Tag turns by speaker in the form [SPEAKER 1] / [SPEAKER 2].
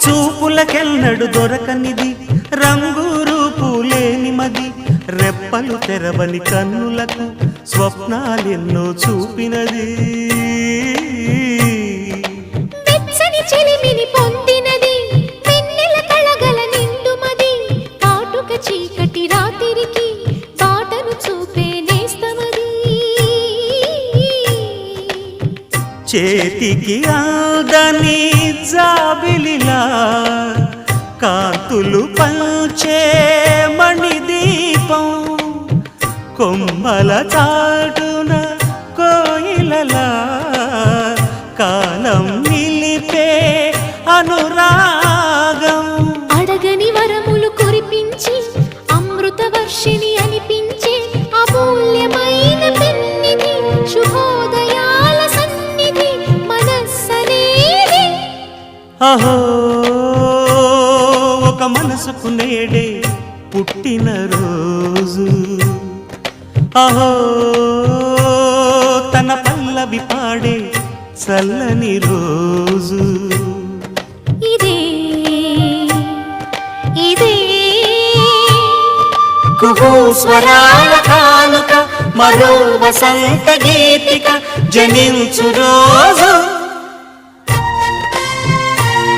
[SPEAKER 1] చూపులకెన్నడు దొరకనిది రంగు రూపు లేని మది రెప్పలు తెరవని కన్నులకు స్వప్నాలెన్నో చూపినది
[SPEAKER 2] వెచ్చని చెలిమిని పొందినది వెన్నెల కళగల నిండుమది కాటుక చీకటి రాత్రికి బాటను చూపే నేస్తమది
[SPEAKER 1] చేతికి ఆదని జాబిలిలా కాంతులు పంచే మణిదీపం కొమ్మల చాటున కోయిలలా కాలం నిలిపే అనురాగం
[SPEAKER 2] అడగని వరములు కురిపించి అమృత వర్షిణి అనిపించే అమూల్యమైన పెన్నిధి శుభోదయాల సన్నిధి మనస్సనేది
[SPEAKER 1] అహో ఒక మనసుకు నేడే పుట్టిన రోజు అహో తన పల్లవి పాడే చల్లని రోజు
[SPEAKER 2] ఇదే ఇదే
[SPEAKER 1] కుహూ స్వరాల కానుక మరో వసంత గీతిక జనించు రోజు